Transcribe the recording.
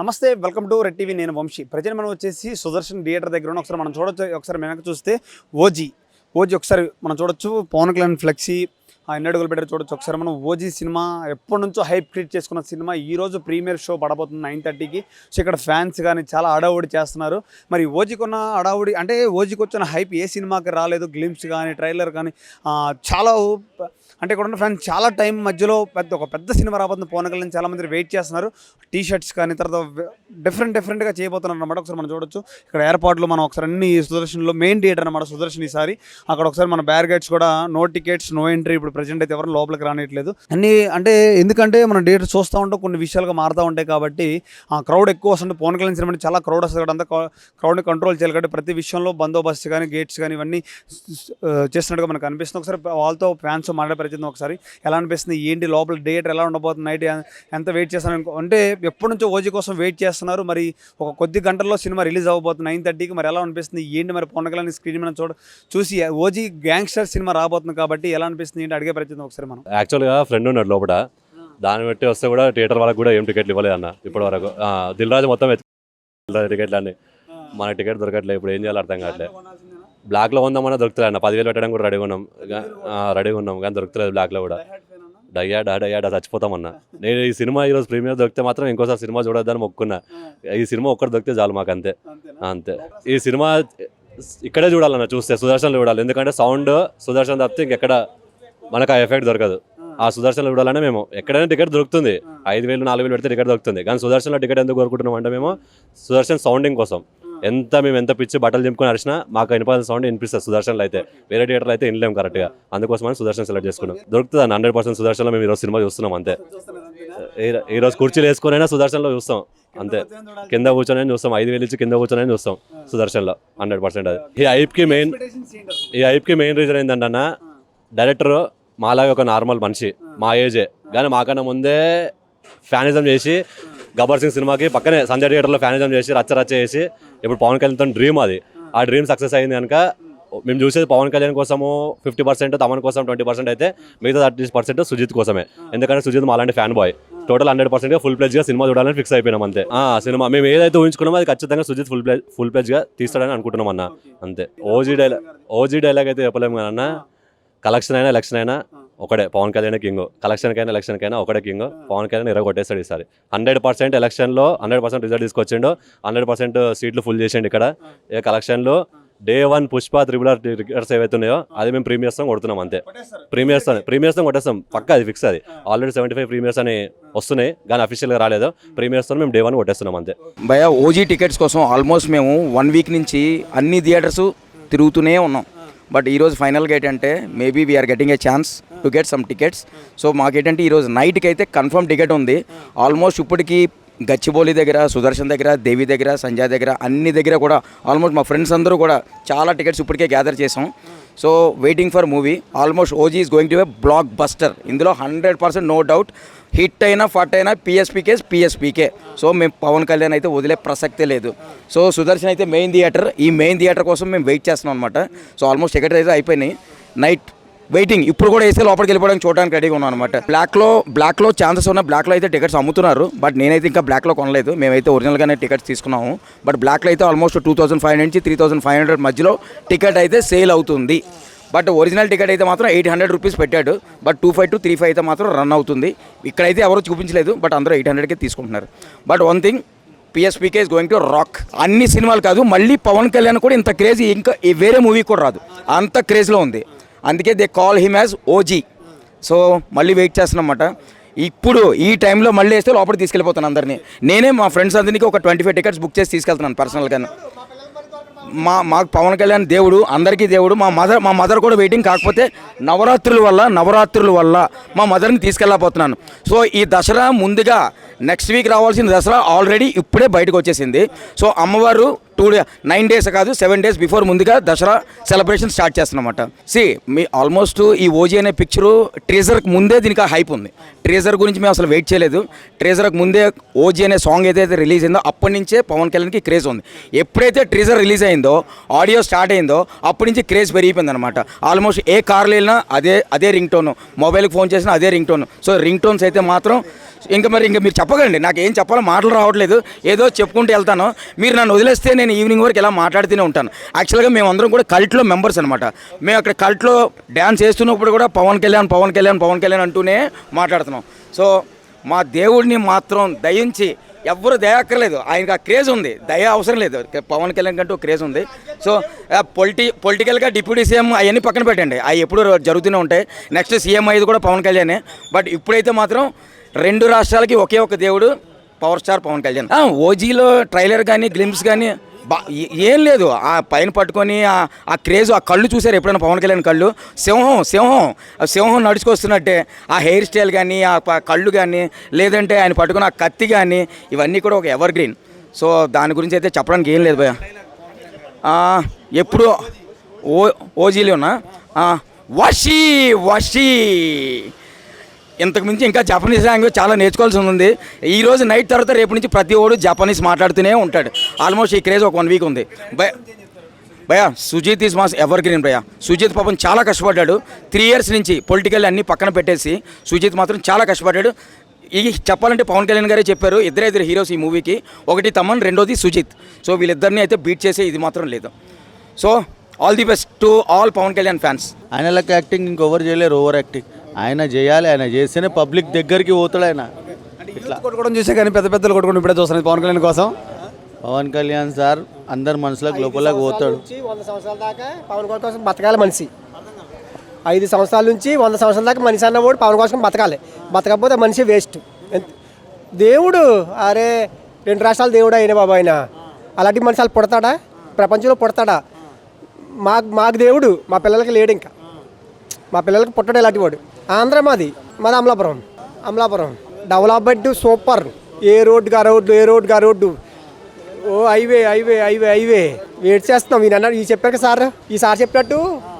నమస్తే welcome to red TV. నేను Vamsi. Present మనం వచ్చేసి సుదర్శన్ థియేటర్ దగ్గర ఒకసారి మనం చూడొచ్చు. ఒకసారి వెనక చూస్తే ఓజీ ఒకసారి మనం చూడొచ్చు. పవన్ కళ్యాణ్ ఫ్లెక్సీ ఎన్ని అడుగులు పెట్టారు చూడొచ్చు. ఒకసారి మనం ఓజీ సినిమా ఎప్పటి నుంచో హైప్ క్రియేట్ చేసుకున్న సినిమా ఈరోజు ప్రీమియర్ షో పడబోతుంది 9:30కి. సో ఇక్కడ ఫ్యాన్స్ కానీ చాలా హడావుడి చేస్తున్నారు. మరి ఓజీకి ఉన్న హడావుడి అంటే ఓజీకి వచ్చిన హైప్ ఏ సినిమాకి రాలేదు. గ్లిమ్స్ కానీ ట్రైలర్ కానీ చాలా అంటే ఇక్కడ ఉన్న ఫ్యాన్స్ చాలా టైం మధ్యలో ఒక పెద్ద సినిమా రాబోతుంది పవన్ కళ్యాణ్. చాలామంది వెయిట్ చేస్తున్నారు. టీ షర్ట్స్ కానీ తర్వాత డిఫరెంట్గా చేయబోతున్నారు అనమాట. ఒకసారి మనం చూడొచ్చు ఇక్కడ ఏర్పాట్లు. మనం ఒకసారి అన్ని సుదర్శన్లో మెయిన్ థియేటర్ అనమాట సుదర్శన్ ఈసారి. అక్కడ ఒకసారి మన బ్యారిగేట్స్ కూడా నో టికెట్స్ నో ఎంట్రీ. ఇప్పుడు ప్రజెంట్ అయితే ఎవరు లోపలికి రానిట్లేదు అన్ని. అంటే ఎందుకంటే మనం థియేటర్ చూస్తూ ఉంటాం కొన్ని విషయాలుగా మారుతూ ఉంటాయి కాబట్టి ఆ క్రౌడ్ ఎక్కువ వస్తుంది. పవన్ కళ్యాణ్ సినిమా చాలా క్రౌడ్ వస్తుంది కాబట్టి అంతా క్రౌడ్ని కంట్రోల్ చేయాలి కాబట్టి ప్రతి విషయంలో బందోబస్తు కానీ గేట్స్ కానీ ఇవన్నీ చేస్తున్నట్టుగా మనకు అనిపిస్తుంది. ఒకసారి వాళ్ళతో ఫ్యాన్స్ మాట్లాడే ఒకసారి ఎలా అనిపిస్తుంది, ఏంటి లోపల థియేటర్ ఎలా ఉండబోతుంది, నైట్ ఎంత వెయిట్ చేస్తున్నారు అంటే ఎప్పటి నుంచో ఓజీ కోసం వెయిట్ చేస్తున్నారు. మరి ఒక కొద్ది గంటల్లో సినిమా రిలీజ్ అవ్వబోతుంది 9:30కి. మరి ఎలా అనిపిస్తుంది ఏంటి, మరి పవన్ కళ్యాణ్ స్క్రీన్ మీద చూసి ఓజీ గ్యాంగ్స్టర్ సినిమా రాబోతుంది కాబట్టి ఎలా అనిపిస్తుంది ఏంటి అడిగే ప్రయత్నం ఒకసారి మనం. యాక్చువల్గా ఫ్రెండ్ ఉన్నాడు లోపల, దాన్ని బట్టి వస్తే కూడా థియేటర్ వాళ్ళకి కూడా ఏం టికెట్లు ఇవ్వలేదు అన్న ఇప్పటి వరకు. దిల్ రాజు మొత్తం టికెట్లు అన్ని, మన టికెట్ దొరకట్లేదు. ఇప్పుడు ఏం చేయాలో అర్థం కావట్లేదు. బ్లాక్లో ఉందామన్నా దొరుకుతుంది అన్న. 10,000 పెట్టడం కూడా రెడీగా ఉన్నాం కానీ దొరుకుతలేదు బ్లాక్లో కూడా. డయ్యాడా చచ్చిపోతామన్నా. నేను ఈ సినిమా ఈరోజు ప్రీమియర్ దొరికితే మాత్రం ఇంకోసారి సినిమా చూడొద్దని మొక్కున్నా. ఈ సినిమా ఒక్కటి దొరికితే చాలు మాకు, అంతే. ఈ సినిమా ఇక్కడే చూడాలన్న, చూస్తే సుదర్శన్లో చూడాలి. ఎందుకంటే సౌండ్ సుదర్శన్ తప్పితే ఇంకెక్కడ మనకు ఆ ఎఫెక్ట్ దొరకదు. ఆ సుదర్శన్లో చూడాలంటే మేము ఎక్కడైనా టికెట్ దొరుకుతుంది. 5,000 4,000 పెడితే టికెట్ దొరుకుతుంది. కానీ సుదర్శన్లో టికెట్ ఎందుకు కోరుకుంటున్నాం అంటే మేము సుదర్శన్ సౌండింగ్ కోసం. మేము ఎంత పిచ్చి బట్టలు చింపుకొని అరిచినా మాకు వినపాల్సిన సౌండ్ వినిపిస్తుంది సుదర్శన్లో అయితే. వేరే థియేటర్లో అయితే వినలేము కరెక్ట్గా. అందుకోసమని సుదర్శన్ సెలెక్ట్ చేసుకున్నాం. దొరుకుతుంది 100% సుదర్శన్లో. మేము ఈరోజు సినిమా చూస్తున్నాం అంతే. ఈరోజు కుర్చీలు వేసుకునైనా సుదర్శన్లో చూస్తాం అంతే. కింద కూర్చొని చూస్తాం, 5,000 ఇచ్చి కింద కూర్చొని చూస్తాం సుదర్శన్లో 100%. అది ఈ హైప్కి మెయిన్ రీజన్ ఏంటంటే అన్న, డైరెక్టర్ మాలాగా ఒక నార్మల్ మనిషి, మా ఏజే కానీ మాకన్నా ముందే ఫ్యానిజం చేసి గబ్బర్ సింగ్ సినిమాకి పక్కనే సంజయ్ థియేటర్లో ఫ్యానిజం చేసి రచ్చ చేసి ఇప్పుడు పవన్ కళ్యాణ్తో డ్రీమ్ అది. ఆ డ్రీమ్ సక్సెస్ అయింది కనుక మేము చూసేది పవన్ కళ్యాణ్ కోసము 50%, తమన్ కోసం 20% అయితే మిగతా 30% సుజిత్ కోసమే. ఎందుకంటే సుజిత్ మా అలాంటి ఫ్యాన్ బాయ్. టోటల్ 100% ఫుల్ ప్లేజ్గా సినిమా చూడాలని ఫిక్స్ అయిపోయినాం అంతే. సినిమా మేము ఏదైతే ఊహించుకున్నామో అది ఖచ్చితంగా సుజిత్ ఫుల్ ప్లేజ్గా తీస్తాడని అనుకుంటున్నాం అన్న అంతే. ఓజీ డైలాగ్ అయితే చెప్పలేము కానీ అన్న, కలెక్షన్ అయినా ఎలక్షన్ అయినా ఒకడే పవన్ కళ్యాణ్ కింగ్. కలెక్షన్కైనా ఎలక్షన్కైనా ఒకటే కింగ్. పవన్ కళ్యాణ్ కొట్టేస్తాడు ఈసారి 100%. ఎలక్షన్లో 100% రిజల్ట్ తీసుకొచ్చిండు, 100% సీట్లు ఫుల్ చేసిండు ఇక్కడ. కలెక్షన్లో Day 1 పుష్ప RRR టికెట్స్ ఏవైతే ఉన్నాయో అది మేము ప్రీమియర్స్తో కొడుతున్నాం అంతే. ప్రీమియర్స్తో కొట్టేస్తాం పక్క, అది ఫిక్స్. అది ఆల్రెడీ 75 ప్రీమియర్స్ అని వస్తున్నాయి కానీ అఫీషియల్గా రాలేదు. ప్రీమియర్స్తో మేము Day 1 కొట్టేస్తున్నాం అంతే. భయ ఓజీ టికెట్స్ కోసం ఆల్మోస్ట్ మేము 1 వీక్ నుంచి అన్ని థియేటర్స్ తిరుగుతూనే ఉన్నాం. బట్ ఈరోజు ఫైనల్గా ఏంటంటే maybe we are getting a chance to get some tickets. So మాకేంటంటే ఈరోజు నైట్కి అయితే కన్ఫర్మ్ టికెట్ ఉంది. ఆల్మోస్ట్ ఇప్పటికి గచ్చిబౌలి దగ్గర, సుదర్శన్ దగ్గర, దేవి దగ్గర, సంజయ్ దగ్గర, అన్ని దగ్గర కూడా ఆల్మోస్ట్ మా ఫ్రెండ్స్ అందరూ కూడా చాలా టికెట్స్ ఇప్పటికే గ్యాదర్ చేసాం. So waiting for movie. Almost OG is going to A block buster. ఇందులో 100% నో డౌట్. హిట్ అయినా ఫట్ అయినా పిఎస్పీకే. సో మేము పవన్ కళ్యాణ్ అయితే వదిలే ప్రసక్తే లేదు. సో సుదర్శన్ అయితే మెయిన్ థియేటర్. ఈ మెయిన్ థియేటర్ కోసం మేము వెయిట్ చేస్తున్నాం అనమాట. సో ఆల్మోస్ట్ టికెట్ అయితే అయిపోయినాయి. Night waiting. ఇప్పుడు కూడా వేస్తే లోపలికి వెళ్ళిపోవడానికి చూడడానికి రెడీగా ఉన్నాను అనమాట. బ్లాక్లో ఛాన్సెస్ ఉన్నాయి. బ్లాక్లో అయితే టికెట్స్ అమ్ముతున్నారు. బట్ నేనైతే ఇంకా బ్లాక్లో కొనలేదు. మేమైతే ఒరిజినల్గానే టికెట్స్ తీసుకున్నాము. బట్ బ్లాక్లో అయితే ఆల్మోస్ట్ 2,500 నుంచి 3,500 మధ్యలో టికెట్ అయితే సేల్ అవుతుంది. బట్ ఒరిజినల్ టికెట్ అయితే మాత్రం 800 రూపీస్ పెట్టాడు. బట్ 2,500 to 3,500 అయితే మాత్రం రన్ అవుతుంది. ఇక్కడైతే ఎవరు చూపించలేదు. బట్ అందరూ 800కే తీసుకుంటున్నారు. But one thing, PSPK is going to rock. అన్ని సినిమాలు కాదు, మళ్ళీ పవన్ కళ్యాణ్ కూడా ఇంత క్రేజ్ ఇంకా వేరే మూవీ కూడా రాదు, అంత క్రేజ్లో ఉంది. అందుకే they call him as OG. So మళ్ళీ వెయిట్ చేస్తున్నమాట. ఇప్పుడు ఈ టైంలో మళ్ళీ వేస్తే లోపలికి తీసుకెళ్ళిపోతాను అందరినీ. నేనే మా ఫ్రెండ్స్ అందరికీ ఒక 25 టికెట్స్ బుక్ చేసి తీసుకెళ్తున్నాను పర్సనల్గా. మాకు పవన్ కళ్యాణ్ దేవుడు, అందరికీ దేవుడు. మా మదర్ కూడా వెయిటింగ్. కాకపోతే నవరాత్రుల వల్ల మా మదర్ని తీసుకెళ్ళకపోతున్నాను. సో ఈ దసరా ముందుగా నెక్స్ట్ వీక్ రావాల్సిన దసరా ఆల్రెడీ ఇప్పుడే బయటకు వచ్చేసింది. సో అమ్మవారు 9 days కాదు 7 days బిఫోర్ ముందుగా దసరా సెలబ్రేషన్ స్టార్ట్ చేస్తున్నమాట. మీ ఆల్మోస్ట్ ఈ ఓజీ అనే పిక్చరు ట్రేజర్కి ముందే దీనికి హైప్ ఉంది. ట్రేజర్ గురించి మేము అసలు వెయిట్ చేయలేదు. ట్రేజర్కి ముందే ఓజీ అనే సాంగ్ ఏదైతే రిలీజ్ అయిందో అప్పటి నుంచే పవన్ కళ్యాణ్కి క్రేజ్ ఉంది. ఎప్పుడైతే ట్రేజర్ రిలీజ్ అయిందో, ఆడియో స్టార్ట్ అయిందో అప్పటి నుంచి క్రేజ్ పెరిగిపోయింది అనమాట. ఆల్మోస్ట్ ఏ కార్లో వెళ్ళినా అదే రింగ్ టోన్, మొబైల్కి ఫోన్ చేసినా అదే ring tone. So ring tones అయితే మాత్రం ఇంకా మీరు చెప్పకండి, నాకు ఏం చెప్పాలో మాటలు రావట్లేదు, ఏదో చెప్పుకుంటూ వెళ్తాను. మీరు నన్ను వదిలేస్తే నేను ఈవినింగ్ వరకు ఇలా మాట్లాడుతూనే ఉంటాను. యాక్చువల్గా మేము అందరం కూడా కల్ట్లో మెంబర్స్ అనమాట. మేము అక్కడ కల్ట్లో డ్యాన్స్ వేస్తున్నప్పుడు కూడా పవన్ కళ్యాణ్ అంటూనే మాట్లాడుతున్నాం. సో మా దేవుడిని మాత్రం దయించి ఎవ్వరు దయ అక్కర్లేదు, ఆయనకి ఆ క్రేజ్ ఉంది, దయ అవసరం లేదు. పవన్ కళ్యాణ్ కంటూ క్రేజ్ ఉంది. సో పొలిటికల్గా డిప్యూటీ సీఎం అవన్నీ పక్కన పెట్టండి, అవి ఎప్పుడు జరుగుతూనే ఉంటాయి. నెక్స్ట్ సీఎం అయ్యేది కూడా పవన్ కళ్యాణే. బట్ ఇప్పుడైతే మాత్రం 2 రాష్ట్రాలకి ఒకే ఒక దేవుడు పవర్ స్టార్ పవన్ కళ్యాణ్. ఓజీలో ట్రైలర్ కానీ గ్లిమ్స్ కానీ ఏం లేదు, ఆ పైన పట్టుకొని ఆ క్రేజ్, ఆ కళ్ళు చూసారు ఎప్పుడైనా పవన్ కళ్యాణ్ కళ్ళు? సింహం నడుచుకొస్తున్నట్టే ఆ హెయిర్ స్టైల్ కానీ, ఆ కళ్ళు కానీ, లేదంటే ఆయన పట్టుకున్న ఆ కత్తి కానీ, ఇవన్నీ కూడా ఒక ఎవర్ గ్రీన్. సో దాని గురించి అయితే చెప్పడానికి ఏం లేదు భయ్య. ఎప్పుడు ఓజీలోనా వషీ ఇంతకు మించి ఇంకా జపనీస్ లాంగ్వేజ్ చాలా నేర్చుకోవాల్సి ఉంది. ఈరోజు నైట్ తర్వాత రేపు నుంచి ప్రతి ఓడు జపనీస్ మాట్లాడుతూనే ఉంటాడు. ఆల్మోస్ట్ ఈ క్రేజ్ ఒక 1 వీక్ ఉంది భయ్యా. Sujith is mass evergreen భయ్యా. సుజిత్ పాపం చాలా కష్టపడ్డాడు 3 years నుంచి. పొలిటికల్ అన్నీ పక్కన పెట్టేసి సుజిత్ మాత్రం చాలా కష్టపడ్డాడు. ఇది చెప్పాలంటే పవన్ కళ్యాణ్ గారే చెప్పారు, ఇద్దరు హీరోస్ ఈ మూవీకి, ఒకటి తమన్, రెండోది సుజిత్. సో వీళ్ళిద్దరిని అయితే బీట్ చేసే ఇది మాత్రం లేదు. So all the best to all Pawan Kalyan fans. ఆయన లెక్క యాక్టింగ్ ఇంకొవరు చేయలేరు, ఓవర్ యాక్టింగ్ ఆయన చేయాలి. ఆయన చేస్తేనే పబ్లిక్ దగ్గరికి పోతాడు. ఆయన ఇట్లా కొట్టుకోవడం చూసే కానీ పెద్దలు కొట్టుకోవడం ఇప్పుడే చూస్తున్నాయి పవన్ కళ్యాణ్ కోసం. పవన్ కళ్యాణ్ సార్ అందరు మనసులకు లోపలకి పోతాడు. 100 సంవత్సరాల దాకా పవన్ కళ్యాణ్ కోసం బతకాలి మనిషి. 5 సంవత్సరాల నుంచి 100 సంవత్సరాల దాకా మనిషి అన్నవాడు పవన్ కోసం బతకాలి. బతకపోతే మనిషి వేస్ట్. దేవుడు అరే 2 రాష్ట్రాల దేవుడు అయిన బాబు ఆయన. అలాంటి మనిషి వాళ్ళు పుడతాడా? ప్రపంచంలో పుడతాడా? మాకు దేవుడు మా పిల్లలకి లేడు, ఇంకా మా పిల్లలకి పుట్టడు ఇలాంటి వాడు. ఆంధ్ర మాది అమలాపురం డెవలప్మెంట్ సూపర్. ఏ రోడ్డుగా రోడ్డు, ఓ హైవే వెయిట్ చేస్తున్నాం. ఈ చెప్పాక సార్ చెప్పినట్టు